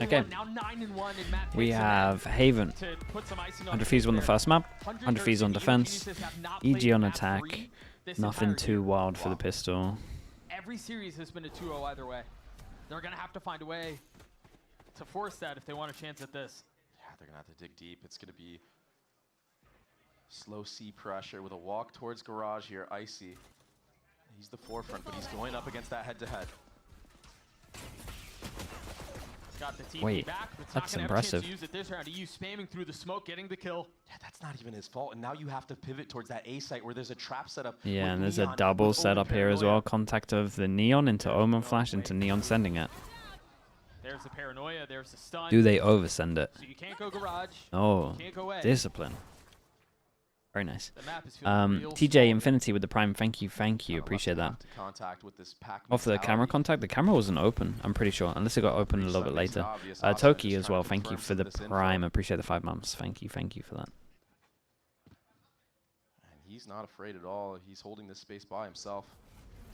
Okay. We have Haven. 100 fees on the first map. 100 fees on defense. EG on attack. Nothing too wild for the pistol. Every series has been a 2-0 either way. They're going to have to find a way to force that if they want a chance at this. Yeah, they're going to have to dig deep. It's going to be slow C pressure with a walk towards garage here. Icy. He's the forefront, but he's going up against that head-to-head. Got the TP Wait, back, but that's not impressive. use it this round. EU spamming through the smoke, getting the kill. Yeah, that's not even his fault. And now you have to pivot towards that A site where there's a trap setup. Yeah, and there's a double setup here as well. Contact of the Neon into Omen Flash into Neon sending it. There's the paranoia, there's the stun. Do they oversend it? So you can't go garage. Oh, Can't go away. discipline. Very nice. The map is feeling real TJ small. Infinity with the prime. Thank you. Appreciate that. Contact with this pack Off the camera contact, the camera wasn't open, I'm pretty sure, unless it got open a little bit later. Toki as well, thank you for the prime. Appreciate the 5 months. Thank you for that. And he's not afraid at all. He's holding this space by himself.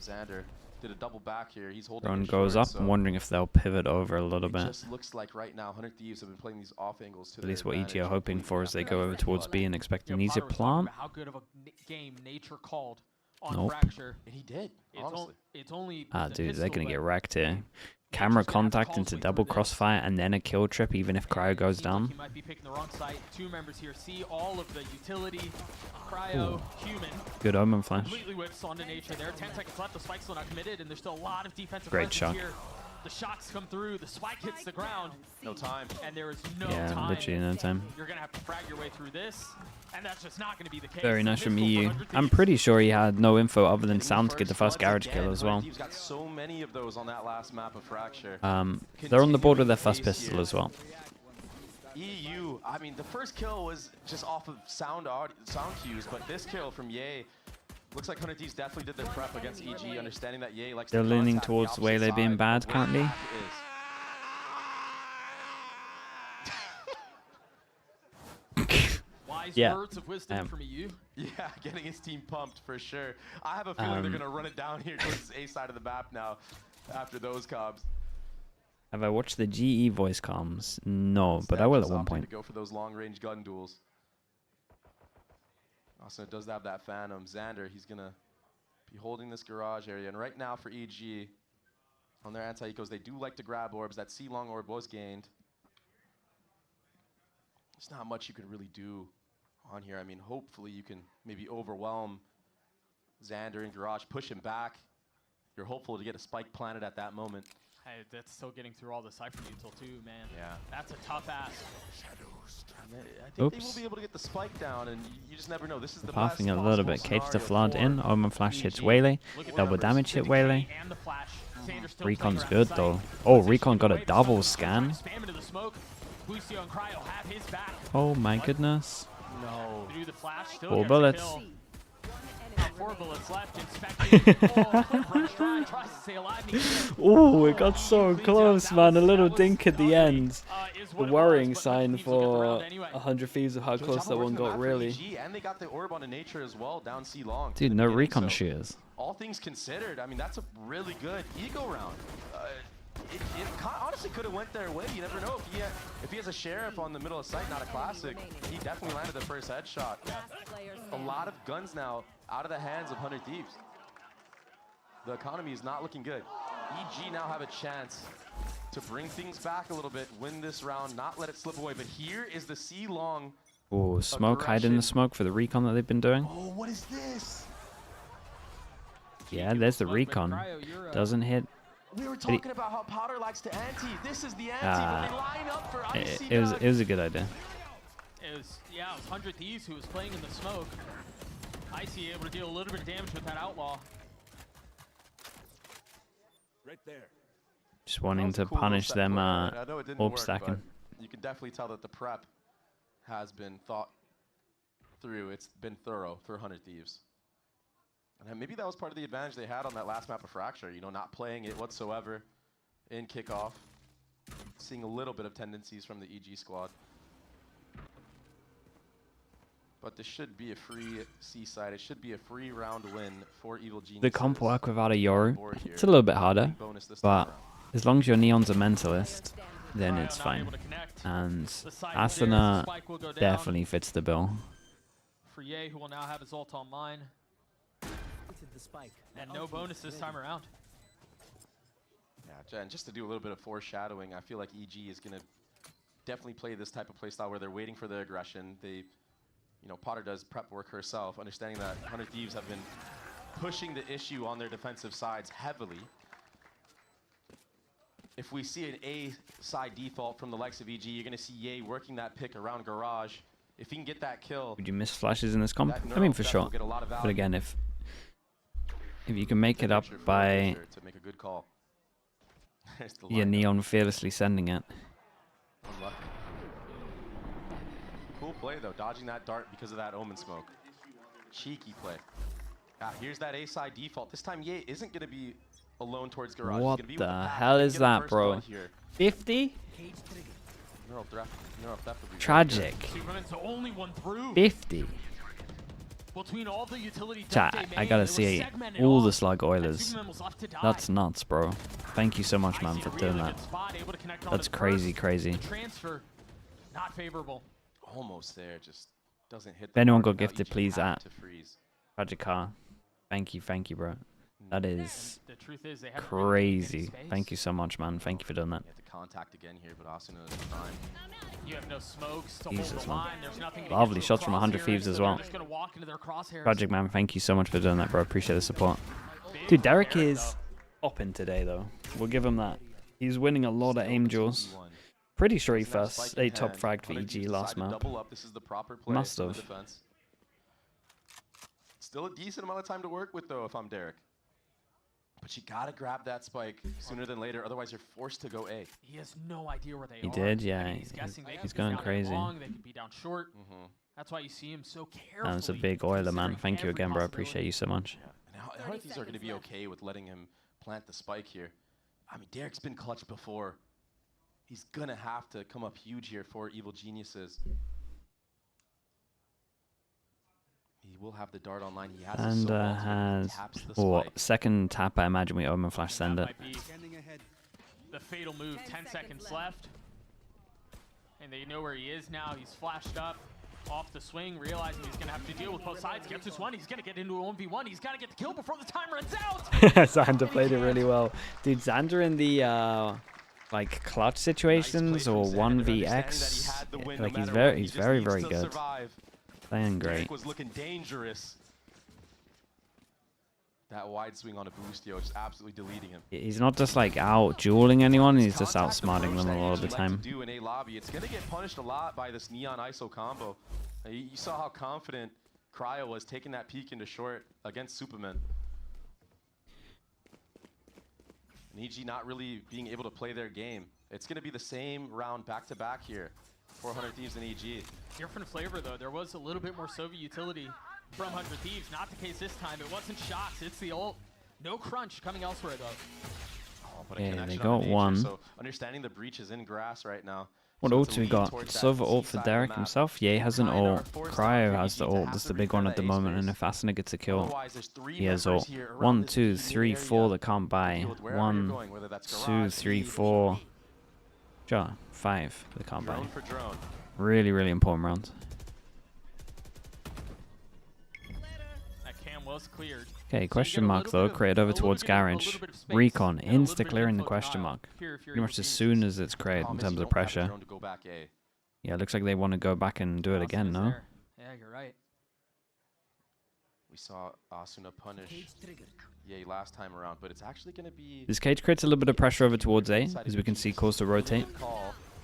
Xander did a double back here. He's holding. Drone it goes short, up. so I'm wondering if they'll pivot over a little it bit. just looks like right now 100 Thieves have been playing these off angles to At least their what EG are advantage. hoping for is they go over towards B and expect an Yeah, easier Potter was talking plant. about how good of a game nature called on Nope. Fracture. And he did, honestly. It's only Ah, the dude, they're pistol, gonna get but wrecked here. Nature's Camera gonna have to contact call into his way double through this. crossfire and then a kill trip, even if cryo goes Seems like down. he might be picking the wrong site. Two members here see all of the utility, cryo, human. Good Omen Flash. Completely whips onto nature there. 10 seconds left. The spike's still not committed, and there's still a lot of defensive Great presence shot. here. The shots come through. The spike hits the ground, No time. and there is no Yeah, time. literally no time. You're gonna have to frag your way through this, and that's just not gonna be the case. Very nice from Pistol for EU. 100 I'm Thieves. pretty sure he had no info other than Getting Sound to get the first bloods garage kill again. as well. 100 Thieves got so many of those on that last map of Fracture. They're on the board with their first Continuing pistol pace as well. EU, I mean, the first kill was just off of sound cues, but this kill from Ye looks like 100 Thieves definitely did their prep against EG, understanding that Ye likes They're to leaning contact the towards opposite Waylay being side bad of where currently. the map is. Wise Yeah, words of I wisdom am. from EU. Yeah, getting his team pumped for sure. I have a feeling they're going to run it down here towards the A side of the map now after those comms. Have I watched the GE voice comms? No, but I will at one point. To go for those long-range gun duels. Also, does have that Phantom. Xander, he's going to be holding this garage area. And right now for EG, on their anti-ecos, they do like to grab orbs. That C-long orb was gained. There's not much you can really do on here. I mean, hopefully you can maybe overwhelm Xander in garage, push him back. You're hopeful to get a spike planted at that moment. Hey, that's still getting through all the Cypher util too, man. Yeah. That's a tough ask. I think they will be able to get the spike down, and you just never know. This is the best Pathing a little bit. Cage the flood in. Omen Flash hits Waylay. Double damage hit Waylay. And the flash. Xander's still Recon's playing good around though. sight. Oh, Position Recon got a away, double but scan. Spam into the smoke. Lucio and Cryo have his back. Oh my goodness. No. Through the flash, still 4 gets a bullets. kill. 4 bullets left. Inspecting. Oh, Cliff Rush tries to stay alive. and he can't. Oh, it got so Cleans out. close, That man. A was- little that was dink at the ugly, end. is The what it worrying was, but sign Thieves will get the for round anyway. 100 Thieves of how close that one got, really. And they got the orb on the nature as well, down C long. Dude, no recon shears. All things considered, I mean, that's a really good ego round. It honestly could have went their way. You never know if he has a sheriff on the middle of sight, not a classic. He definitely landed the first headshot. A lot of guns now out of the hands of 100 Thieves. The economy is not looking good. EG now have a chance to bring things back a little bit, win this round, not let it slip away. But here is the C long. Oh, smoke, hide in the smoke for the recon that they've been doing. Oh, what is this? Yeah, there's the recon. Doesn't hit. We were talking about how Powder likes to ante. This is the ante, but they line up for Icy. It was a good idea. It was 100 Thieves who was playing in the smoke. Icy able to deal a little bit of damage with that outlaw. Right there. Just wanting to punish them orb stacking. You can definitely tell that the prep has been thought through. It's been thorough for 100 Thieves. And maybe that was part of the advantage they had on that last map of Fracture, you know, not playing it whatsoever in kickoff. Seeing a little bit of tendencies from the EG squad. But this should be a free C-side. It should be a free round win for Evil Geniuses. The comp work without a Yoru. Board here. It's a little bit harder, Bonus this but time around. as long as your Neon's a mentalist, then it's fine. And Asuna definitely fits the bill. For Ye, who will now have his ult online. And no bonus this time around. Yeah, and just to do a little bit of foreshadowing, I feel like EG is going to definitely play this type of playstyle where they're waiting for the aggression. They, you know, Potter does prep work herself, understanding that 100 Thieves have been pushing the issue on their defensive sides heavily. If we see an A side default from the likes of EG, you're going to see Ye working that pick around Garage. If he can get that kill... Would you miss flashes in this comp? I mean, for sure. But again, if you can make it up by to make a good call. your Neon fearlessly sending it. Unlucky. Cool play, though, dodging that dart because of that Omen smoke. Cheeky play. Here's that A side default. This time, Ye isn't going to be alone towards Garage. What the hell is that, bro? 50? Tragic. 50. Chat, I gotta see all the slug Oilers. That's nuts, bro. Thank you so much, man, for doing that. That's crazy, crazy. Not favorable. Almost there, just doesn't hit. If anyone got gifted, please at Tragic Car. Thank you, bro. That is crazy. Thank you so much, man. Thank you for doing that. Contact again here, but Asuna is fine. You have no smokes to Jesus, hold the line. There's nothing lovely shots from 100 Thieves as well. Tragic, man. Thank you so much for doing that, bro. Appreciate the support. Dude, Derek is hopping today, though. We'll give him that. He's winning a lot of aim duels. Pretty sure he first 8 top fragged for EG last map. Must have. Still a decent amount of time to work with, though, if I'm Derek. But you gotta grab that spike sooner than later, otherwise you're forced to go A. He has no idea where they are. He did, yeah. I mean, he's going crazy. They could be down short. That's why you see him so carefully. That's a big Oiler, man. Thank you again, bro. I appreciate you so much. Yeah. And how these are going to be okay with letting him plant the spike here? I mean, Derek's been clutch before. He's going to have to come up huge here for Evil Geniuses. He will have the dart online. He has and has second tap. I imagine we Omen Flash send it. The fatal move. 10 seconds left, and they know where he is now. He's flashed up off the swing, realizing he's gonna have to deal with both sides. Gets this one. He's gonna get into a 1v1. He's gotta get the kill before the time runs out. Xander played it really well, dude. Xander in the like clutch situations or 1vx, like he's very good. Playing great. Was looking dangerous. That wide swing on a boostio just absolutely deleting him. He's not just like out dueling anyone, he's just outsmarting them a lot of the time. Do in a lobby. It's gonna get punished a lot by this Neon ISO combo. You saw how confident Cryo was taking that peek into short against Superman. And EG not really being able to play their game. It's gonna be the same round back to back here. 400 Thieves and EG. Different flavor though. There was a little bit more Soviet utility from 100 Thieves. Not the case this time. It wasn't shots. It's the ult. No crunch coming elsewhere though. Oh, but yeah, they got one. So understanding the breach is in grass right now. What ult do we got? Silver ult for Derek himself. Ye has an ult. Cryo has the ult. That's the big one at the moment. And if Asuna gets a kill, he has ult. 1, 2, 3, 4 that can't buy. 1, 2, 3, 4. Sure, 5 that can't buy. Really important round. Okay, question mark though, created over towards Garage. Recon, insta-clearing the question mark. Pretty much as soon as it's created in terms of pressure. Yeah, it looks like they want to go back and do it again, no? Yeah, you're right. We saw Asuna punish Ye last time around, but it's actually going to be... This cage creates a little bit of pressure over towards A, as we can see Courser rotate.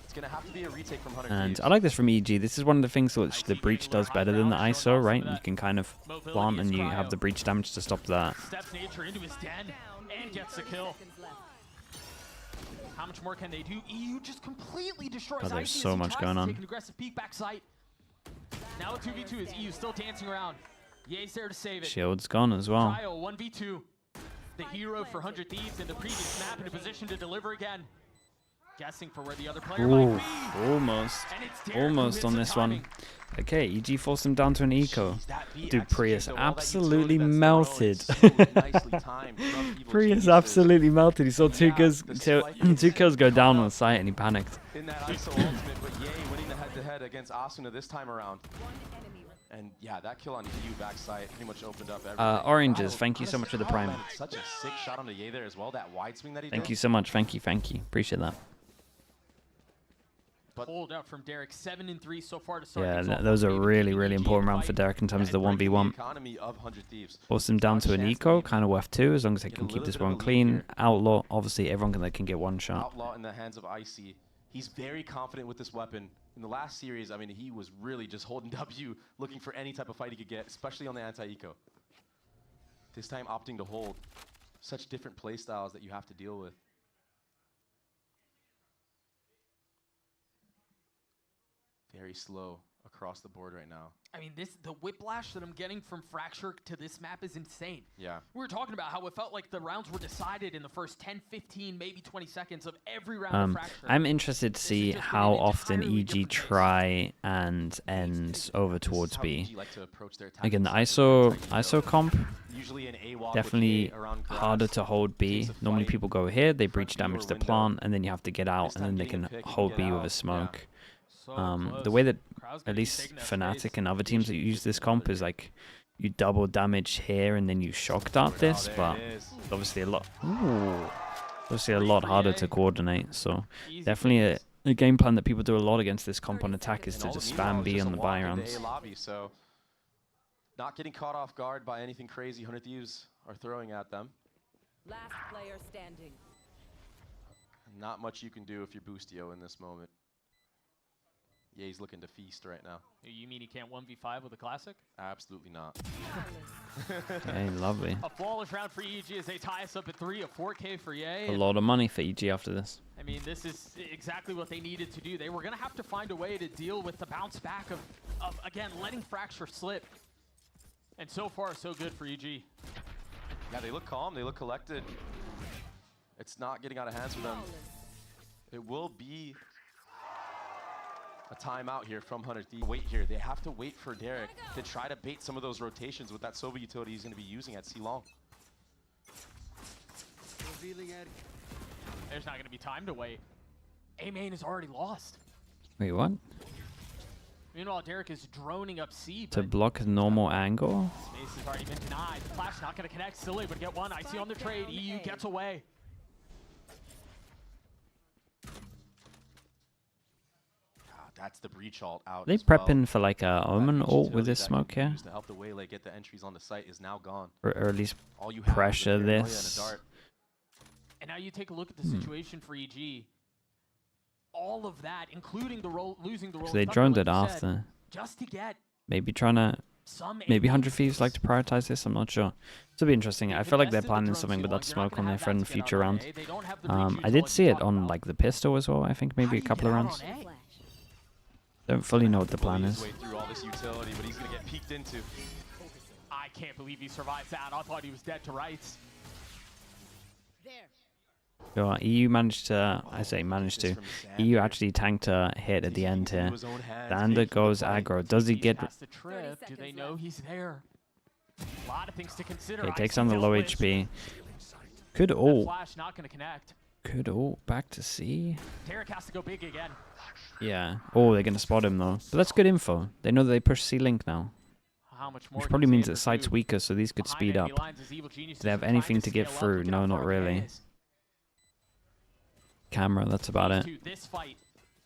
It's going to have to be a retake from 100 And I like this from EG. This is one of the things which the breach does better than the ISO, right? You can kind of plant and you have the breach damage to stop that. Steps nature into his den and gets the kill. How much more can they do? EU just completely destroys. There's so much going on. Take an aggressive peek back sight. Now with 2v2 is EU still dancing around. Ye's there to save it. Shield's gone as well. Trial 1v2. The hero for 100 Thieves in the previous map in a position to deliver again. guessing for where the other player might Ooh, be. almost. And it's Derek who Almost hits on the this one. timing. Okay, EG forced him down to an eco. Jeez, that V Dude, Prius execute, though, all that absolutely utility that's thrown, melted. it's so nicely timed from Evil Prius Geniuses. absolutely melted. He saw two Yeah, kills, the two, spike is two kills go caught down up on site, and he panicked. in that ISO ultimate, but Ye winning the head-to-head against Asuna this time around. And yeah, that kill on EU backside pretty much opened up everything. Oranges, Wow, thank you so much for the prime. landed such a sick shot on the Ye there as well. That wide swing that he Thank did. you so much. Thank you. Appreciate that. But Hold up from Derek, 7-3 so far to start. Yeah, things off. those are Maybe really, keeping really EG important in round for fight. Derek in terms of the breaking 1v1. economy of 100 Thieves. Forced him down to an Chance eco, maybe kind of worth 2, as long as they get can a keep little this bit of a one lead clean. here. Outlaw, obviously, everyone that can get one shot. Outlaw in the hands of Icy. He's very confident with this weapon. In the last series, I mean, he was really just holding W, looking for any type of fight he could get, especially on the anti-eco. This time opting to hold. Such different play styles that you have to deal with. Very slow across the board right now. I mean, the whiplash that I'm getting from Fracture to this map is insane. Yeah. We were talking about how it felt like the rounds were decided in the first 10, 15, maybe 20 seconds of every round of Fracture. I'm interested to This see has just been how an often entirely EG different pace. try and end over This is towards how B. EG like to approach their Again, the tactics with their ISO anti-eco. comp, Usually an AWOC definitely with Ye around grass. harder to hold B. Takes a Normally fight. people go here, they Front breach view or damage the window. plant, and then you have to get out, This and time then they getting can a pick and hold get B out. with Yeah. a smoke. So The close. way that Crowd's at gonna be least taking that space. Fnatic and other teams that use this comp is like you double damage here and then you shock dart this, there but it is. it's obviously a lot. Ooh, obviously a lot harder to coordinate. So Easy definitely pickings. a game plan that people do a lot against this comp on attack is And to all just the meanwhile spam is B just on a the walk buy into rounds. A lobby, so not getting caught off guard by anything crazy 100 Thieves are throwing at them. Last player standing. Not much you can do if you're Boostio in this moment. Yeah, he's looking to feast right now. You mean he can't 1v5 with a classic? Absolutely not. Hey, lovely. A flawless round for EG as they tie us up at 3, a 4K for Ye. A and lot of money for EG after this. I mean, this is exactly what they needed to do. They were going to have to find a way to deal with the bounce back of again, letting Fracture slip. And so far, so good for EG. Yeah, they look calm. They look collected. It's not getting out of hands for them. It will be a timeout here from 100 Thieves. Wait here. They have to wait for Derek to try to bait some of those rotations with that Sova utility he's going to be using at C-Long. There's not going to be time to wait. A-Main is already lost. Wait, what? Meanwhile, Derek is droning up C, To but block a normal angle? space has already been denied. Flash not going to connect, still able to get one. Icy on the trade. EU gets away. God, that's the breach ult out. Are they as well. prepping for like a Omen That ult utility with this that smoke can be here? used to help the Waylay get the entries on the site is now gone. Or at least All you have is a pressure paranoia and a this? dart. And now you take a look at the situation for EG. All of that, including the role, losing the role. So they of Thunder, droned like it you said, after. just to get Maybe trying to some. Maybe A-Main 100 Thieves like to prioritize this, I'm not sure. This will be interesting. I They've feel like they're invested the planning drone something too with long. that You're not smoke gonna on their have that friend in to get future out on rounds. A. They don't have the I rejuice did like see you it talked on about. like the pistol as well, I think How maybe do a you couple get of out rounds. on A? Don't fully know what the plan Bully is. his way through all this utility, but he's gonna get peeked into. I can't believe he survives that. I thought he was dead to rights. There. Sure, EU managed to, I say managed to, EU actually tanked a hit at the end here. Xander goes aggro. Does he get... Past the trip. Do they know he's there? A lot of things to consider. Okay, takes Icy on the low Deathwish. HP. Could That ult. flash not going to connect. Could ult. Back to C. Derek has to go big again. Yeah. Oh, they're going to spot him though. But that's good info. They know that they push C-Link now. How much more Which can probably means Xander that site's do? weaker, so these could Behind speed up. enemy lines is Evil Genius Do they have trying anything to get scale up, through? look at No, how not far really. Ye is. Camera, that's about it. To this fight,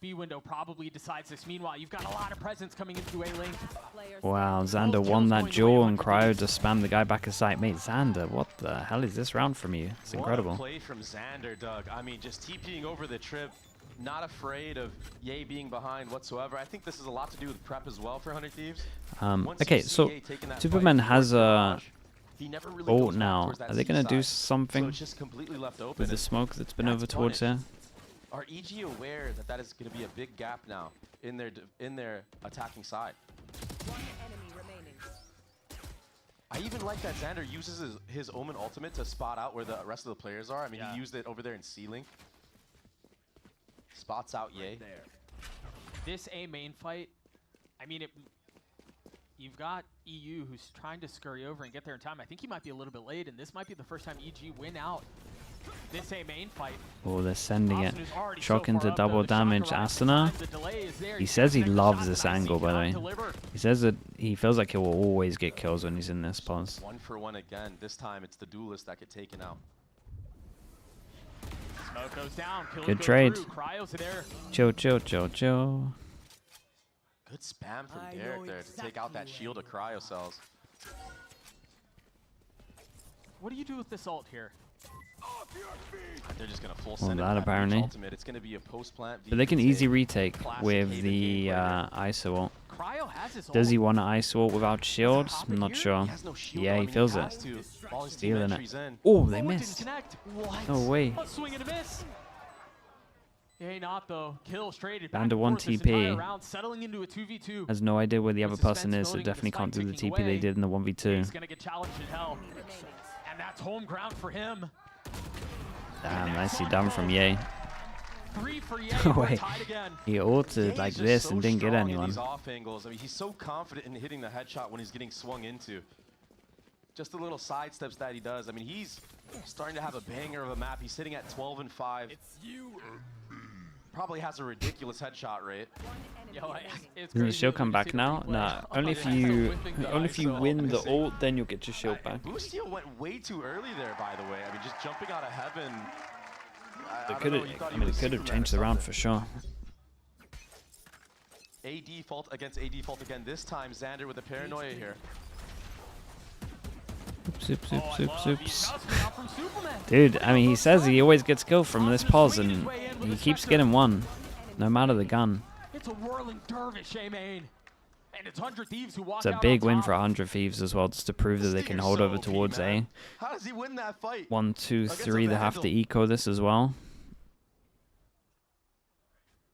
B window probably decides this. Meanwhile, you've got a lot of presence coming into A-Link. Player Wow, standing. Xander Both won kills that going the way duel of and 100 Cryo Thieves. just spammed the guy back aside. Mate, Xander, what the hell is this round from you? It's What a incredible. play from Xander, Doug. I mean, just TPing over the trip, not afraid of Ye being behind whatsoever. I think this is a lot to do with prep as well for 100 Thieves. Once Okay, you see so Ye taking that Superman fight has towards a Mirage, he never really ult goes back now. towards that Are they C going to do side. So something it's just completely left open. with the and smoke that's been that's over towards here? punished. Are EG aware that that is going to be a big gap now in their attacking side? One enemy remaining. I even like that Xander uses his Omen ultimate to spot out where the rest of the players are. I mean, Yeah. he used it over there in C-Link. Spots out Ye. This A main fight, I mean, you've got EU who's trying to scurry over and get there in time. I think he might be a little bit late, and this might be the first time EG win out this A main fight. Oh, they're sending it. Asuna is already Shock so into far up, double though. The shock damage. arrives Asuna. in time. The delay is there. He He's says he gonna make the loves shot, this but Icy angle, by the cannot way. deliver. He says that he feels like he will always get kills when he's in this pause. 1-for-1 again. This time it's the duelist that get taken out. Smoke goes down. Kills Good go trade. through. Cryos are there. Chill, chill, chill, chill. Good spam from Derek there to take out that shield of cryo cells. What do you do with this ult here? They're just gonna full Well, send it that with apparently. ultimate. It's gonna be a post plant. But they can easy retake Classic with Haven the gameplay ISO ult. Cryo has his Does ult. he want to ISO ult without shields? Top I'm it not here? sure. He has no shield. Yeah, I he mean, feels has it. to. All his team Feeling it. entries in. Oh, they Oh, it missed. didn't connect. What? No way. A swing and a miss. Yeah, not though. Kills traded. Down back to and one forth this TP. entire round, settling into a 2v2. Has no idea where the other With person suspense is, so building and definitely the can't do the spike TP ticking they away. did in the He's 1v2. gonna get challenged in hell, and that's home ground for him. Damn, nicely done from Ye. 3 for Ye. No We're way. tied again. He ulted He's like just this so and didn't get strong in anyone. these off angles. I mean, he's so confident in hitting the headshot when he's getting swung into. Just the little side steps that he does. I mean, he's starting to have a banger of a map. He's sitting at 12-5. Probably has a ridiculous headshot rate. Yo, it's Doesn't the crazy shield when come you back see the now? replay. Nah, Oh, only yeah, if so you whipping the only if you ISO. win the ult, then you'll get your shield back. Boostio went way too early there, by the way. I mean, just jumping out of heaven. I They don't could know, have. he thought I he mean, was it could have Superman or changed the round something. for sure. A default against A default again. This time, Xander with the paranoia here. Oops, oops, Oh, oops, I oops, love these oops. nuts out from Superman. Dude, I mean, he says he always gets killed from this pause, and he keeps getting one, no matter the gun. It's a whirling dervish, main. And it's 100 Thieves who walk It's a out big on win top. for 100 Thieves as well, just to prove that they can hold over towards A. How does he win that fight? 1, 2, Against a 3, they have to Vandal. eco this as well.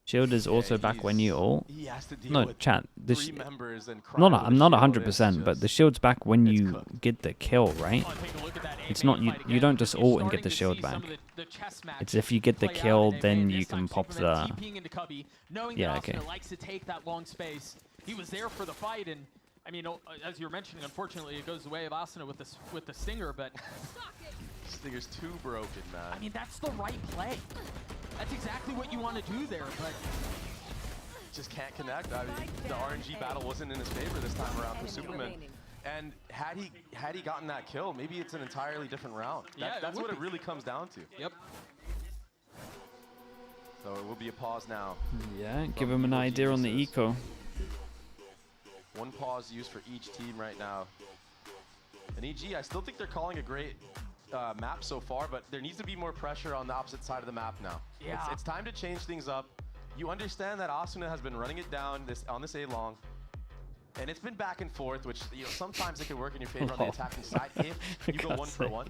Shield is also back when you ult. He has to deal No, with chat. three members and I'm Cryo with not a shield. 100%, but the shield's back when it's you cooked. get the kill, right? Oh, take a look at that It's A not main you. fight You again. don't just You're ult and get starting the to shield see back. some of the chess match It's if you get the play out kill, in A then main. you This time can pop Superman the. TPing into Cubby, knowing Yeah, that okay. Asuna likes to take that long space. He was there for the fight, and I mean, as you were mentioning, unfortunately, it goes the way of Asuna with the stinger. But Stinger's too broken, man. I mean, that's the right play. That's exactly what you want to do there. But Just can't connect. I mean, the RNG battle wasn't in his favor this time around for Superman. And had he gotten that kill, maybe it's an entirely different round. Yeah, it That's would what it be. really comes down to. yep. So it will be a pause now. Yeah, give him an idea on the eco. One pause used for each team right now. And EG, I still think they're calling a great map so far, but there needs to be more pressure on the opposite side of the map now. Yeah. It's time to change things up. You understand that Asuna has been running it down on this A long, and it's been back and forth, which sometimes it can work in your favor on the attacking side if you go 1 for 1.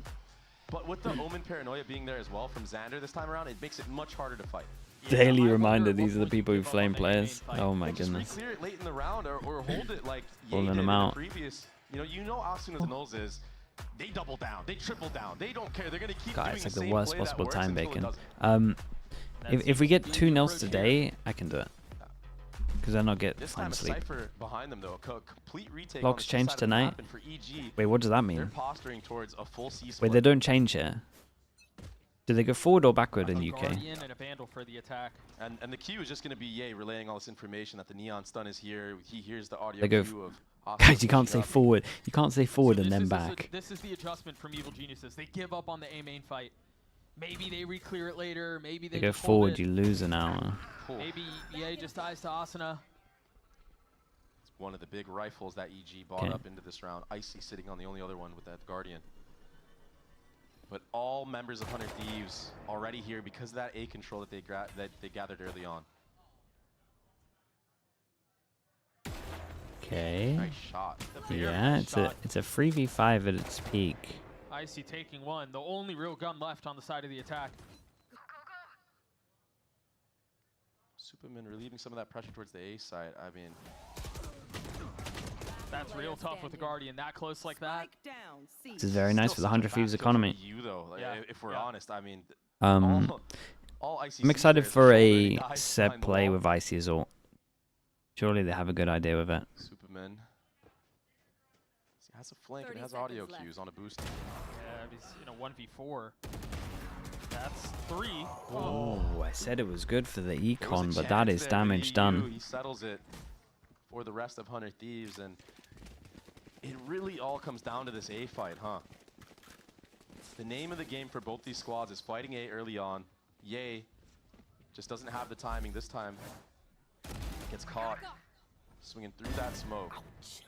But with the Omen paranoia being there as well from Xander this time around, it makes it much harder to fight. Daily I reminder, wonder these are what the would you people who give up flame on the A main players. fight. Oh my Well, just goodness. re-clear it late in the round or hold it like Ye Pulling did them in out. the previous. You know Asuna's nose is they double down, they triple down, they don't care. They're gonna keep God, doing it's like the the same worst play that possible works time until it bacon. doesn't. If we get seems to 2 be the nils approach today, I can do it. Because then I'll get This fine time a sleep. Cypher behind them though, complete retake. Locks on the change side of the tonight? map, and for EG, Wait, what does that they're mean? posturing towards a full C Wait, split. they don't change here. Do they go forward or backward in A UK? Guardian and a Vandal for the attack. And the Q is just gonna be Ye relaying all this information that the Neon Stun is here. He hears the audio They go cue of Asuna Guys, you can't pushing say up. forward. You can't say forward So and this then is back. this is the adjustment from Evil Geniuses. They give up on the A main fight. Maybe they re-clear it later. Maybe they You go just hold forward, it. you lose an hour. Cool. Maybe EA just dies to Asuna. It's one of the big rifles that EG bought Okay. up into this round. Icy sitting on the only other one with that Guardian. But all members of 100 Thieves already here because of that A control that they gathered early on. Okay. Nice shot. Very Yeah, nice it's shot. a 3v5 at its peak. Icy taking one. The only real gun left on the side of the attack. Superman relieving some of that pressure towards the A side. I mean, That's real tough with the Guardian. That close like that. This is very nice still for the such a 100 Thieves backfield for economy. EU though. Like, Yeah, if we're yeah. honest, I mean, Um, all- all ICC I'm excited players, for shoulder, he a dives set behind the play wall. with Icy's ult. Surely they have a good idea with it. Superman. He has a flank and 30 has audio seconds cues left. on a boost. Yeah, he's in a 1v4. That's 3. Oh, I said it was good for the There was a econ, but that chance is there, but damage EU, done. He settles it for the rest of 100 Thieves, and it really all comes down to this A fight, huh? The name of the game for both these squads is fighting A early on. Yay just doesn't have the timing this time. Gets caught swinging through that smoke. He's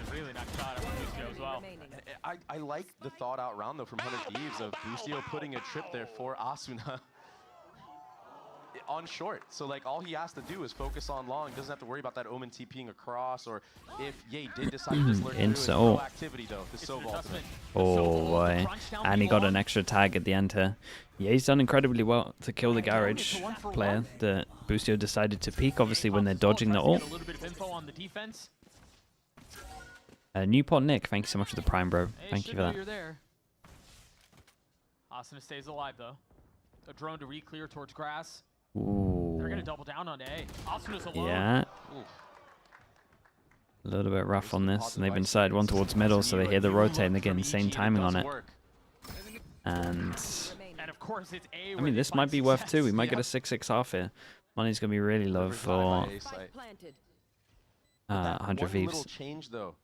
a really nice shot at Boostio as well. Remaining. I like the thought out round though from 100 Thieves of Boostio putting a trip there for Asuna on short. So like all he has to do is focus on long. He doesn't have to worry about that Omen TPing across, or if Ye did decide to just lurk through Insta and ult. pro activity though. The It's Sova an ultimate. adjustment. Oh boy. And he got an extra tag at the end here. Yeah, he's done incredibly well to kill the garage player that Boostio decided to peek, obviously, when they're dodging the ult. A little bit of info on the defense. Newport Nick, thank you so much for the prime, bro. Hey, Thank you should for know that. You're there. Asuna stays alive though. A drone to re-clear towards grass. They're gonna Ooh. double down on A. Asuna's alone. Yeah. Ooh. A little bit rough on this, and Positive they've been ice decided one creates towards middle, so they hear the new rotate and they look get from insane EG, timing it on does it. work. And Remaining. And of course it's A. I mean, this might be worth two. We might get a 6-6 half here. Money's gonna be really low Delivers by for A site. Spike planted. That 100 one little Thieves. change though,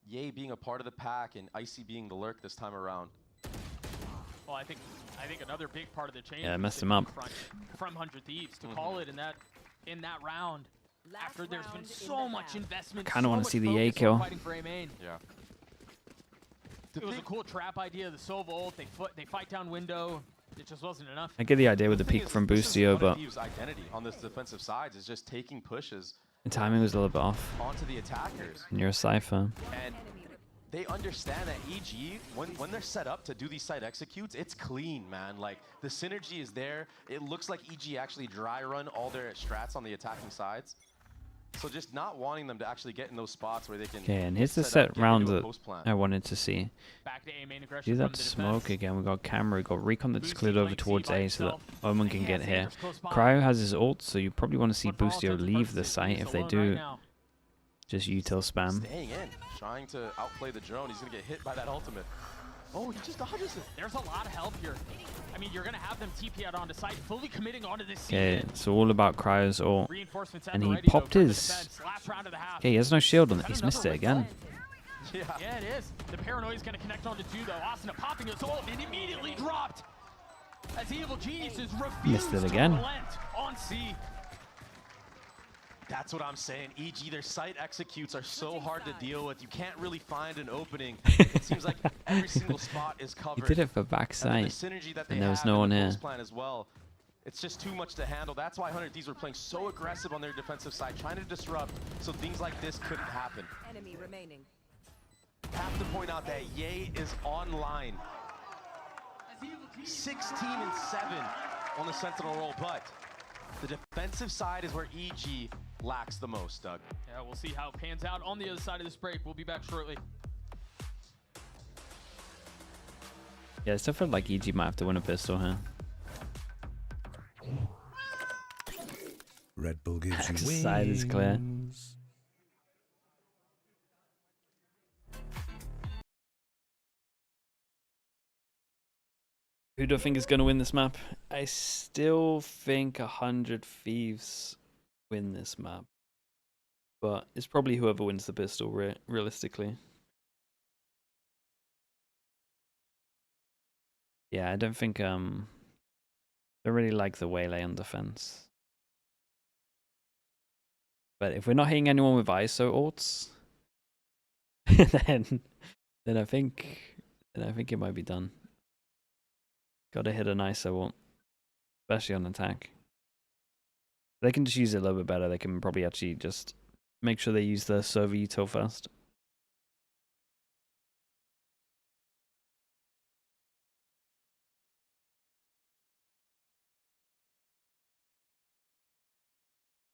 Ye being a part of the pack and Icy being the lurk this time around. Well, I think another big part of the change. Yeah, was messed the him up. front from 100 Thieves to call it in that round. Last After there's been round in so the much half. investment. Kinda so wanna much see the A focus on kill. Fighting for A main. Yeah. It was a cool trap idea. The Sova ult. They fight down window. It just wasn't enough. I get the idea with the peak from Boostio, but Thieves' identity on this defensive side is just taking pushes the timing was a little bit off. onto the attackers. And you're a Cypher. And they understand that EG, when they're set up to do these site executes, it's clean, man. Like, the synergy is there. It looks like EG actually dry run all their strats on the attacking sides. So just not wanting them to actually get in those spots where they can. Okay, and here's the set up, set get round into a that post plan. I wanted to see. Back to A main aggression See from that the smoke defense. again. We got camera, we got recon that's Boostio cleared over playing C towards by A so that himself. Omen can And get yeah, here. Sanders close by. Cryo has his ult, so you probably want to see But for all Boostio intents and leave the purposes, site. he's If they alone do, right now. just util spam. Staying in, trying to outplay the drone. He's gonna get hit by that ultimate. Oh, he just dodges it. There's a lot of help here. I mean, you're gonna have them TP out onto site, fully committing onto this Okay, season. it's all about Cryo's ult. Reinforcements at And the he ready, though, popped from the his- defense. Last round of the half. Okay, he has no shield on it. Is that He's missed it another again. Yeah. Yeah, it is. The paranoia is gonna connect onto two though. Asuna popping his ult and immediately dropped as Evil Geniuses refused it again. to relent on C. That's what I'm saying. EG, their site executes are so hard to deal with. You can't really find an opening. It seems like every single spot is He covered. did it for And then backside. the synergy that they and there was have no in one the here. post plan as well. It's just too much to handle. That's why 100 Thieves were playing so aggressive on their defensive side, trying to disrupt so things like this couldn't happen. Enemy remaining. Have to point out that Ye is online. 16 and 7 on the Sentinel roll, but the defensive side is where EG lacks the most, Doug. Yeah, we'll see how it pans out on the other side of this break. We'll be back shortly. Yeah, I still feel like EG might have to win a pistol here. Red Bull gives you Side is clear. wings. Who do I think is going to win this map? I still think 100 Thieves win this map. But it's probably whoever wins the pistol, realistically. Yeah, I don't think, I don't really like the Waylay on defense. But if we're not hitting anyone with ISO ults, then I think it might be done. Gotta hit an ISO ult, especially on attack. They can just use it a little bit better. They can probably actually just make sure they use the Sova util first.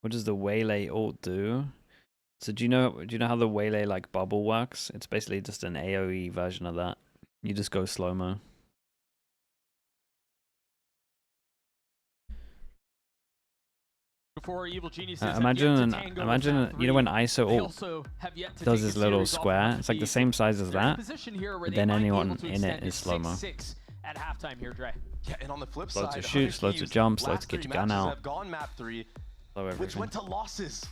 What does the Waylay ult do? So do you know how the Waylay like bubble works? It's basically just an AoE version of that. You just go slow-mo. before Evil Geniuses imagine, you know when ISO does his little square? It's like the same size as that, but then anyone in it is slow-mo. At halftime here, Dre. Yeah, and on the flip Slow side, to shoot, slow to jump, slow to get your gun out. Have gone map 3, Slow which everything. went to losses.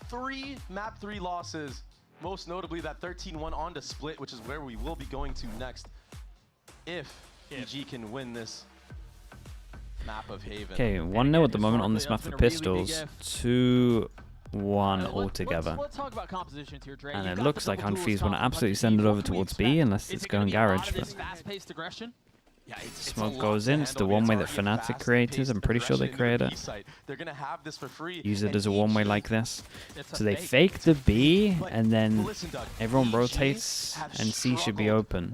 3 map 3 losses. Most notably that 13-1 on to split, which is where we will be going to next if EG can win this map of Haven. Okay, 1-0 at the moment on this map for Pistols. 2-1 altogether. Let's talk about compositions here, Dre. And it looks like Hunfies want to absolutely send it over towards B unless it's going garage. But fast-paced aggression. Yeah, smoke goes in. It's the one way that Fnatic created. I'm pretty sure they created it. They're gonna have this for free. Use it as a one way like this. So they fake the B, and then everyone rotates, and C should be open.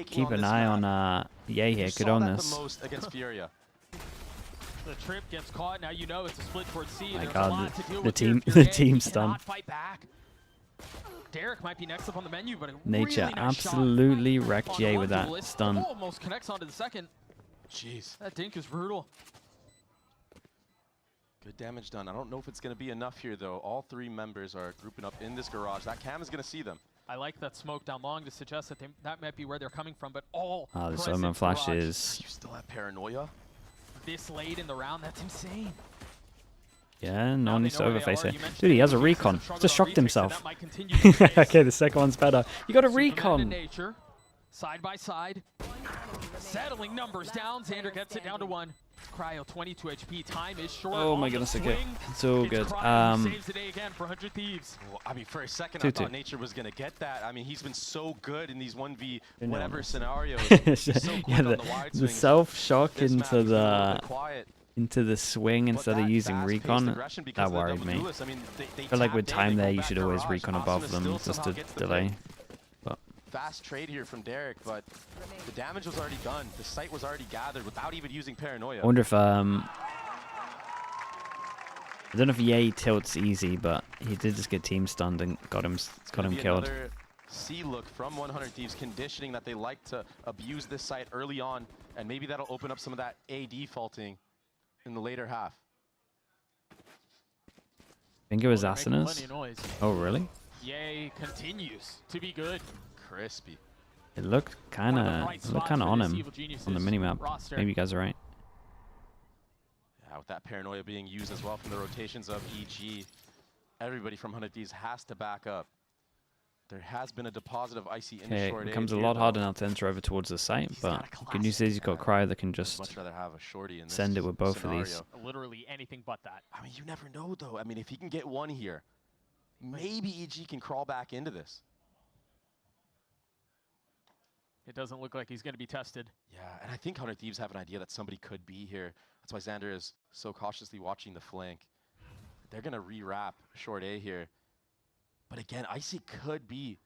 Keep an eye on Ye here. Could own this. The trip gets caught. Now you know it's a split towards C. My There's God, a lot to deal the with team, here. the team's Cannot done. fight back. Derek might be next up on the menu, but Nature really nice absolutely shot wrecked on Jay one with that duelist. stun. Almost connects onto the second. Jeez. That dink is brutal. Good damage done. I don't know if it's going to be enough here, though. All 3 members are grouping up in this garage. That cam is going to see them. I like that smoke down long to suggest that that might be where they're coming from, but all This present Omen flash garage is... You still have paranoia? this late in the round. That's insane. Yeah, no Now one they needs to know where they overface are. it. You mentioned Dude, he has a Geniuses recon. have struggled Just on shocked retakes, and himself. that might continue to the case. Okay, the second one's better. You got a Superman in recon. nature, side by side, settling numbers down. Xander gets it down to 1. Cryo 22 HP. Time is short. Oh on my the goodness, okay. swing. So It's good. Cryo who saves the day again for 100 Thieves. Well, I mean, for a second, I 2-2. thought Nature was going to get that. I mean, he's been so good in these 1v You know whatever this. scenarios. Yeah, He's so quick on the wide the swings. self-shock This map into is a little the bit quiet, swing but instead of that using fast-paced recon, aggression because that of the worried double me. duelists, I mean, they I feel like with tap in, time they there, go you back should always garage. recon Asuna above them still just somehow to gets the delay. pick. Fast trade here from Derek, but the damage was already done. The site was already gathered without even using paranoia. I wonder if I don't know if Ye tilts easy, but he did just get team stunned and got him killed. Another C look from 100 Thieves, conditioning that they like to abuse this site early on, and maybe that'll open up some of that A defaulting in the later half. I think it was They're making plenty Asunas. of noise. Oh, really? Yay continues to be good. Crispy. It looked kind One of the of bright spots on for him this Evil Geniuses on the minimap. roster. Maybe you guys are right. Yeah, with that paranoia being used as well from the rotations of EG, everybody from 100 Thieves has to back up. There has been a deposit of Icy in the Okay, short it A becomes a here, lot though. harder now to enter over towards the site, He's but got a good news classic is you've got guy. Cryo that can I'd just much rather have a shorty in this send it with both scenario. of these. Literally anything but that. I mean, you never know, though. I mean, if he can get one here, maybe EG can crawl back into this. It doesn't look like he's going to be tested. Yeah, and I think 100 Thieves have an idea that somebody could be here. That's why Xander is so cautiously watching the flank. They're going to re-wrap short A here. But again, Icy could be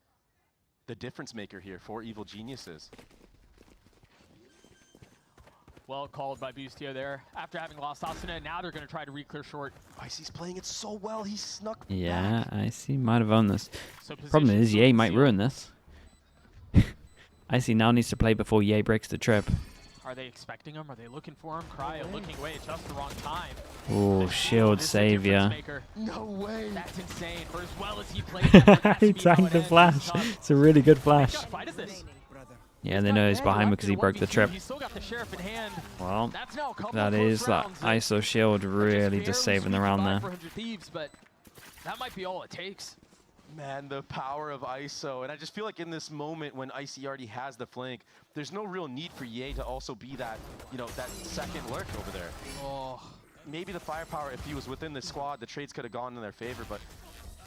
the difference maker here for Evil Geniuses. Well called by Boostio there. After having lost Asuna, now they're going to try to re-clear short. Icy's playing it so well. He snuck Yeah, back. I see. Might have owned this. So Problem position is, Ye still might sealed. ruin this. Icy now needs to play before Ye breaks the trip. Are they expecting him? Are they looking for him? Cryo looking away at just the wrong time. Oh, shield This is a difference savior. maker. No way. That's insane. For as well as he played, that has to He be how tanked it the ends. flash. It's tough. It's a really good flash. What fight is this? Yeah, they know he's behind because he broke the trip. He's still got the sheriff in hand. Well, That's now a couple that of close is that rounds. ISO shield They're really just barely saving the squeaking round by there. for 100 Thieves, but that might be all it takes. Man, the power of ISO. And I just feel like in this moment when Icy already has the flank, there's no real need for Ye to also be that, you know, that second lurk over there. Oh, Maybe the firepower, if he was within the squad, the trades could have gone in their favor, but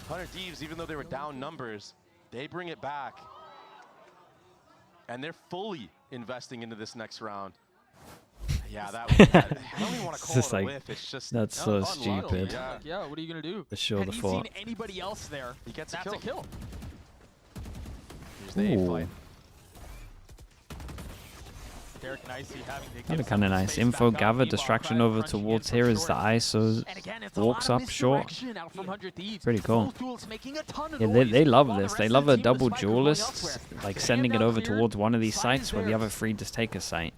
100 Thieves, even though they were down numbers, they bring it back. And they're fully investing into this next round. Yeah, that was bad. I don't even want to It's call just it a like, whiff. It's just that's so unlucky. stupid. Yeah. yeah, what are you going to do? The show Had the he fort. seen anybody else there, He gets a that's a kill. Here's the A Ooh. fight. Derek and Icy having to That'd give be kind of some nice. space Info back up. gather, Meanwhile, distraction Cryo over crunching in towards from here is the short. ISO And again, it's a walks lot of up short. misdirection out from 100 Thieves. Pretty cool. Both duels making a ton of Yeah, noise, they love while the this. rest They of love the a team, the double spike is going duelist, elsewhere. like Stand sending it down over clear, towards one of these side is sites where the other theirs. three just take a site.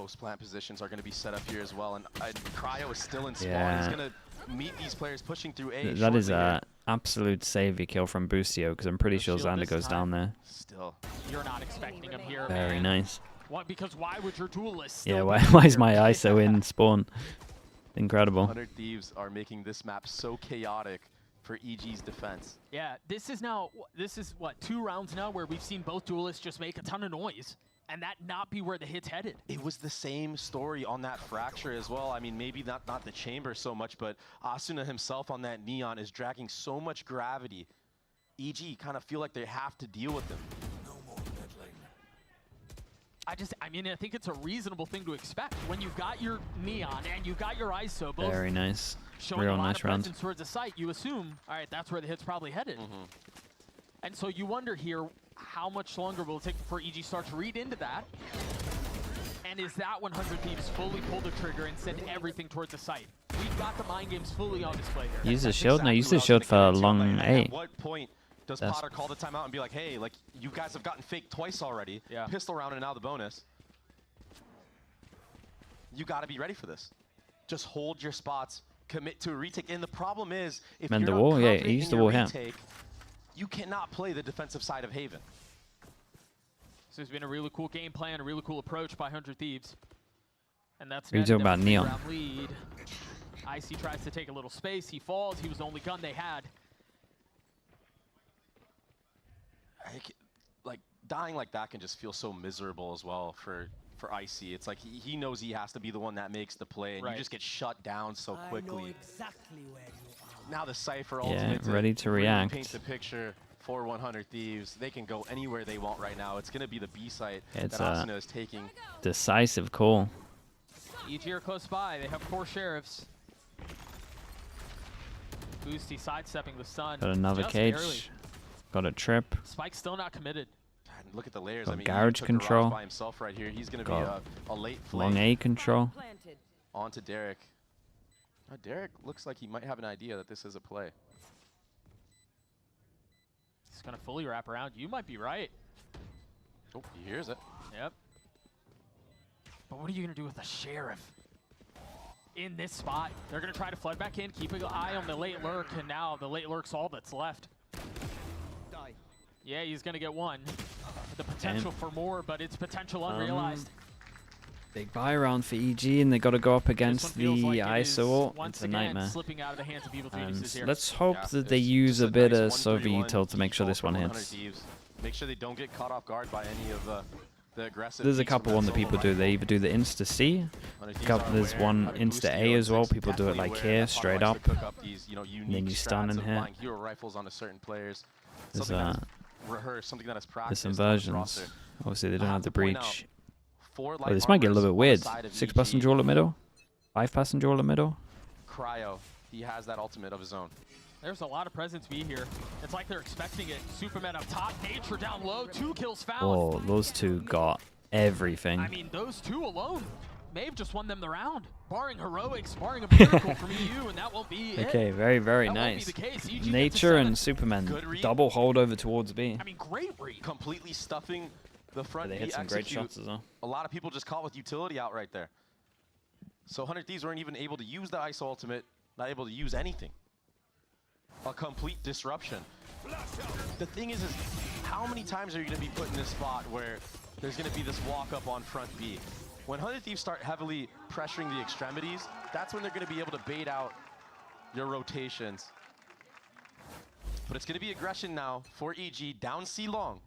Most plant positions are going to be set up here as well, and Cryo is still in spawn. Yeah. He's going to meet these players pushing through A. That is shortly here. a absolute savior kill from Boostio, because I'm pretty No sure shield Xander this goes time. down there. Still. You're not expecting him here, Very man. nice. What? Because why would your duelist Yeah, still why be is here? my ISO in spawn? Incredible. 100 Thieves are making this map so chaotic for EG's defense. Yeah, this is what, 2 rounds now where we've seen both duelists just make a ton of noise and that not be where the hit's headed. It was the same story on that Fracture as well. I mean, maybe not the chamber so much, but Asuna himself on that Neon is dragging so much gravity. EG kind of feel like they have to deal with them. I mean, I think it's a reasonable thing to expect when you've got your Neon and you've got your ISO both Very nice. showing Real a lot nice of round. presence towards the site. You assume, all right, that's where the hit's probably headed. And so you wonder here, how much longer will it take before EG starts to read into that? And is that 100 Thieves fully pull the trigger and send everything towards the site? We've got the mind games fully on display here. Use the That's shield. No, exactly use what the I was shield gonna for get into. long Like, A. at what point does That's- Potter call the timeout and be like, hey, like, you guys have gotten faked twice already. Yeah. Pistol round and now the bonus. You got to be ready for this. Just hold your spots, commit to a retake. And the problem is, if Mend you're the not wall? Yeah, confident use in the your wall here. retake, you cannot play the defensive side of Haven. So it's been a really cool game plan, a really cool approach by 100 Thieves. And that's What are you netted talking them about, a Neon? 3-round lead. Icy tries to take a little space. He falls. He was the only gun they had. Like, dying like that can just feel so miserable as well for Icy. It's like he knows he has to be the one that makes the play, and Right. you just get shut down so quickly. Exactly where you are. Now the Cypher Yeah, ultimate ready to really react. paint the picture for 100 Thieves. They can go anywhere they want right now. It's going to be the B site It's that Asuna is taking. Decisive call. EG are close by. They have 4 sheriffs. Boosty sidestepping the stun. Got another just cage. barely. Got a trip. Spike's still not committed. And look at the layers. Got I mean, garage he took control. Garage by himself right here. He's going to be Got a late Long flame A control. Planted. onto Derek. Derek looks like he might have an idea that this is a play. He's going to fully wrap around. You might be right. Oh, he hears it. Yep. But what are you going to do with the sheriff? In this spot, they're going to try to flood back in, keep an eye on the late lurk, and now the late lurk's all that's left. Die. Yeah, he's going to get one. The potential for more, but it's potential unrealized. Big buy round for EG, and they got to go up This against one the feels like it is ISO ult. once It's a again nightmare. slipping out of the hands of Evil And Geniuses here. let's hope Yeah, that they it's use just a bit nice of Soviet 1-3-1 util to make sure default this one from 100 hits. Thieves. Make sure they don't get caught off guard by any of the aggressive. There's a peeks from couple one that solo people do. rifle. They either do the Insta C, 100 Thieves couple- are there's aware, one having Insta Boostio A as well. is People do it definitely like aware here, that Potter straight likes to up. cook up these, unique then you stun strats in of here. applying hero rifles onto certain players. There's Something that is rehearsed, something that is practiced. there's on this inversions. roster. Obviously, they don't I have the have to point out, breach. 4 Oh, light this might get a little bit armors on the weird. side of 6 EG. passenger all at middle, 5 passenger all at middle. Cryo, he has that ultimate of his own. There's a lot of presence B here. It's like they're expecting it. Superman up top, Nature down low, 2 kills found. Oh, those two got everything. I mean, those 2 alone may have just won them the round. Barring heroics, barring a miracle from EU, and that won't be Okay, it. very, very That won't be nice. the case. EG gets a Nature 7. and Superman Good read. double hold over towards B. I mean, great read. Completely stuffing the front They B hit some great execute. shots as well. A lot of people just caught with utility out right there. So 100 Thieves weren't even able to use the ISO ultimate, not able to use anything. A complete disruption. The thing is how many times are you going to be put in this spot where there's going to be this walk up on front B? When 100 Thieves start heavily pressuring the extremities, that's when they're going to be able to bait out your rotations. But it's going to be aggression now for EG, down C long.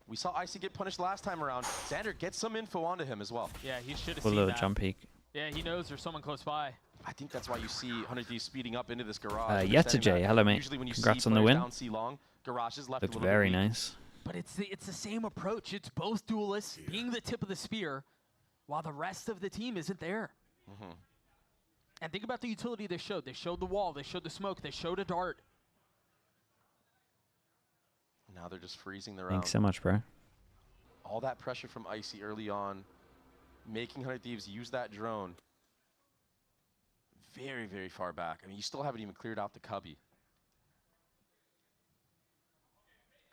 We saw Icy get punished last time around. Xander gets some info onto him as well. Yeah, he should have Full seen little that. jump peek. Yeah, he knows there's someone close by. I think that's why you see 100 Thieves speeding up into this garage. Yet to understanding Jay, that hello mate. Usually when you Congrats see on the players win. down C long, garage is left Looked a little very bit weak. nice. But it's the same approach. It's both duelists being the tip of the spear, while the rest of the team isn't there. And think about the utility they showed. They showed the wall. They showed the smoke. They showed a dart. Now they're just freezing the round. Thanks so much, bro. All that pressure from Icy early on, making 100 Thieves use that drone very, very far back. I mean, you still haven't even cleared out the cubby.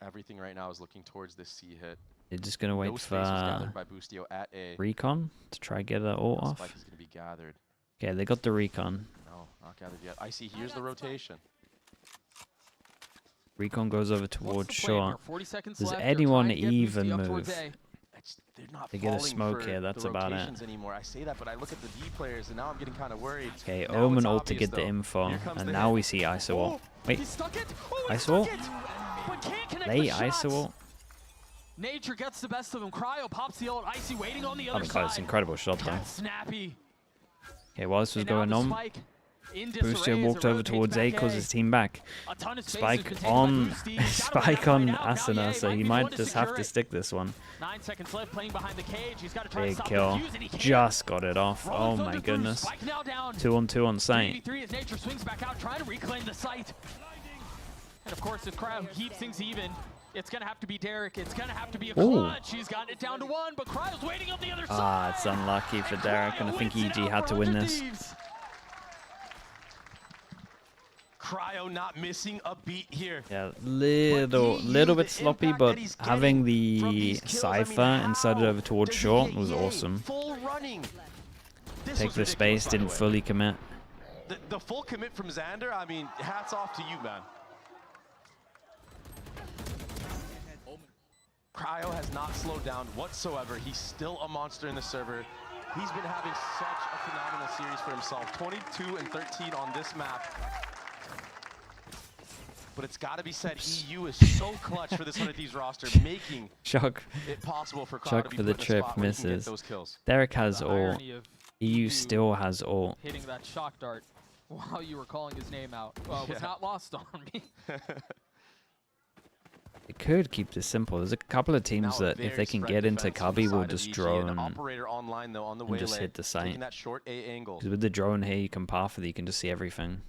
Everything right now is looking towards this C hit. They're just gonna No wait space was for gathered by Boostio at A. Recon to try get an ult Now off. Spike is gonna be gathered. Okay, they got the Recon. No, not gathered yet. Icy, here's the rotation. Recon goes over What's towards the plan here? short. 40 seconds Does left. They're anyone trying to get even Boosty up towards move? A. They're not They get a falling smoke for here, that's the about it. rotations anymore. I say that, but I look at the D players, and now I'm getting kind of worried. Okay, Now Omen it's ult to obvious, get the though. info, Here comes and the now hit. we see ISO ult. Wait, He stuck it. Oh, he ISO stuck ult? it. But can't connect Late the shots. ISO ult? Nature gets the best of him. Cryo pops the ult. Icy waiting on the Oh other my god, it's side. an incredible shot though. That's snappy. Okay, while this was And now going the on, Spike in disarray Boostio as walked it over rotates towards A, back calls his team back. A ton of space Spike is contained by on Boosty. He's gotta Spike run on that right now. Now, Asuna, so Ye he be the might one to just secure have to it. stick this one. 9 seconds left, playing behind the cage. He's got to try to Big stop kill. the fuse, and he can. Just got it off. Rolls Oh under my through. goodness. Spike now down. 2-on-2 on site. 3v3 as Nature swings back out, trying to reclaim the site. And of course, if Cryo keeps things even, it's going to have to be Derek. It's going to have to be a Ooh. clutch. He's gotten it down to 1, but Cryo's waiting on the other side. Ah, it's unlucky for Derek, and I think EG had to win this. Cryo not missing a beat here. Yeah, little bit sloppy, but having the Cypher inside it over towards short was awesome. Full running. This Take was the ridiculous, space, by the didn't way. fully commit. The full commit from Xander, I mean, hats off to you, man. Cryo has not slowed down whatsoever. He's still a monster in the server. He's been having such a phenomenal series for himself. 22 and 13 on this map. But it's got to be said, EU is so clutch for this 100 Thieves roster, making Shock. it possible for Cryo Chuck to be for put the in a trip spot where he can get misses. those kills. Derek has The ult. irony of EU still has ult. hitting that shock dart while you were calling his name out was Yeah. not lost on me. It could keep this simple. There's a couple of teams Now a that, if very they can spread get into defense from the Cubby, will side of just EG, drone. an operator online though on the and just waylay, hit the site. taking that short A angle. Because with the drone here, you can path with it, you can just see everything.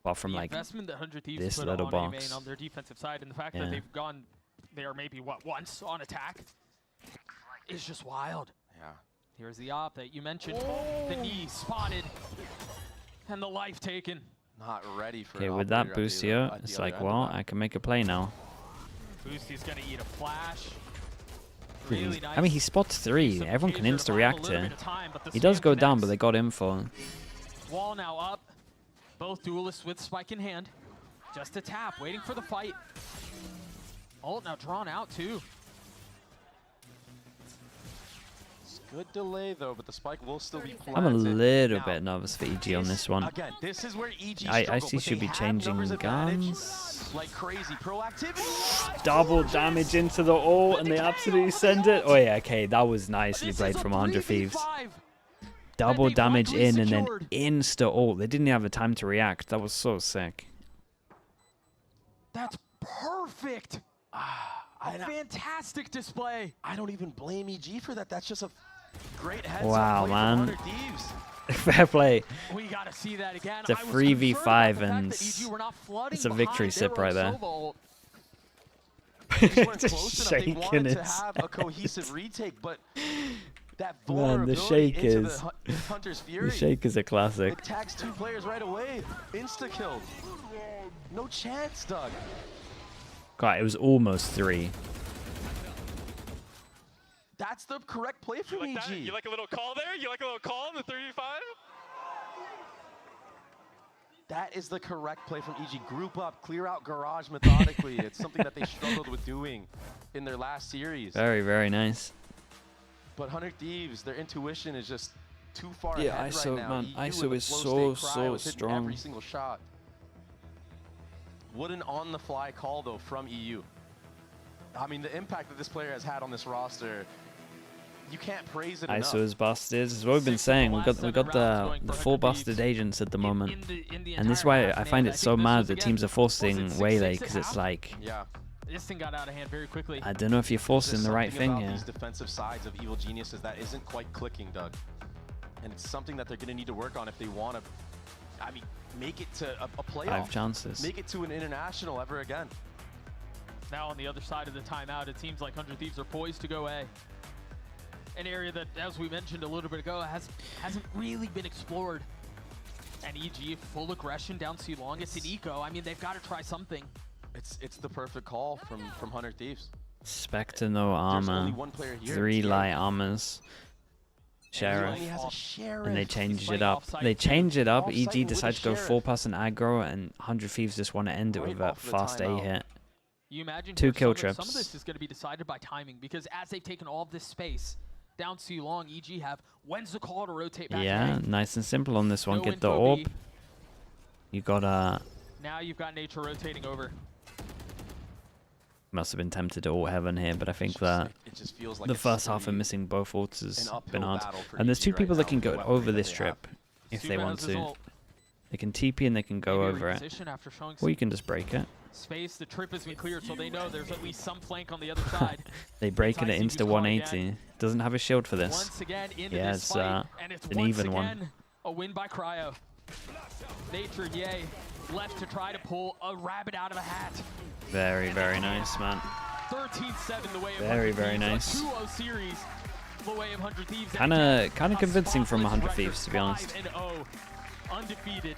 Apart from The like, investment that 100 Thieves this put little on box. A main on their defensive side, and the fact Yeah. that they've gone there maybe once on attack is just wild. Yeah. Here's the op that you mentioned. The knee spotted and the life taken. Not ready for okay, an with that operator at boost the here, other it's end like, of well, that. I can make a play now. Boosty's gonna eat a flash. Really nice. I mean, he spots 3. Some Everyone can taser to buy him a insta-react little here. bit of time, but the He does spam go down, but connects. they got info. Wall now up. Both duelists with spike in hand. Just a tap, waiting for the fight. Ult now drawn out too. It's good delay though, but the spike will still be planted. I'm a little Now, bit nervous for EG on this one. Again, this is where EG I struggle, see but should they be have changing numbers advantage guns. like crazy. Proactivity. Double damage into the ult, and they absolutely send it. Oh yeah, okay, that was nicely This played is a from 100 Thieves. 3v5. Double they've damage luckily in and then secured. insta ult. They didn't have the time to react. That was so sick. That's perfect. A fantastic display. I don't even blame EG for that. That's just a great heads Wow, up play man. from 100 Thieves. Fair play. We gotta see that again. It's a I was 3v5 concerned about the fact and that EG were not flooding it's a victory behind sip their right there. Sova ult. They just weren't Just close enough. They shaking wanted to his have a cohesive retake, but that Man, vulnerability the shake into is the Hunter's Fury. the shake is a classic. It tags 2 players right away. Insta killed. No chance, Doug. God, it was almost 3. That's the correct play from You like EG. that? You like a little call there? You like a little call in the 35? That is the correct play from EG. Group up, clear out garage methodically. It's something that they struggled with doing in their last series. Very, very nice. But 100 Thieves, their intuition is just too far Yeah, ahead ISO, right now. man, EU ISO with is a so, flow state so Cryo was hitting strong. Every single shot. What an on-the-fly call though from EU. I mean, the impact that this player has had on this roster, you can't praise it enough. ISO is busted. This is what we've been 6 of the saying. last We 7 got rounds the going for full 100 busted Thieves agents at the moment. in the And this is entire why half, I man. find it think so this mad was, that again, teams are was it forcing 6-6 waylay, at because it's half? like, Yeah. This thing got out of hand very quickly. I don't know if you're forcing There's the right something thing about here. these defensive sides of Evil Geniuses that isn't quite clicking, Doug. And it's something that they're going to need to work on if they want to, I mean, make it to a playoff. 5 chances. Make it to an international ever again. Now on the other side of the timeout, it seems like 100 Thieves are poised to go A. An area that, as we mentioned a little bit ago, hasn't really been explored. And EG, full aggression down C long. It's an eco. I mean, they've got to try something. It's the perfect call from 100 Thieves. Spectre no There's only armor, one player here. 3 it's light Jay. armors, And he Sheriff, only has a sheriff. and they change He's it playing up. offsite They too. change it up. Offsite EG with a decides to go sheriff. 4-person aggro, and 100 Thieves just want to end it Right with a off the fast A timeout. hit. You imagine 2 here, kill some of trips. this is going to be decided by timing because as they've taken all of this space down too long, EG have when's the call to rotate back? Yeah, A? nice and simple on this one. No Get the info orb. B. You got Now you've got Nature rotating over. must have been tempted to ult heaven here, but I think that It just feels like the it's first gonna half of be missing both ults has an been uphill hard. battle for And there's EG 2 right people now that can with the go weaponry over that this they have. trip if they Super want has his to. ult. They can TP and they can go Maybe over it. reposition after showing Or some you can just break it. space. The trip has been cleared, so they know there's at least some flank on the other side. They break it at Enticing insta who's calling 180. Doesn't have a shield for this. Once again into Yeah, this it's, fight, and it's an once even again one. a win by Cryo. Nature, yay, left to try to pull a rabbit out of a hat. Very, very nice, man. 13-7 the way of Very, 100 very Thieves, nice. A 2-0 series the way of 100 Thieves. Kinda convincing from A 100 spotless Thieves, to be honest. 5-0, undefeated.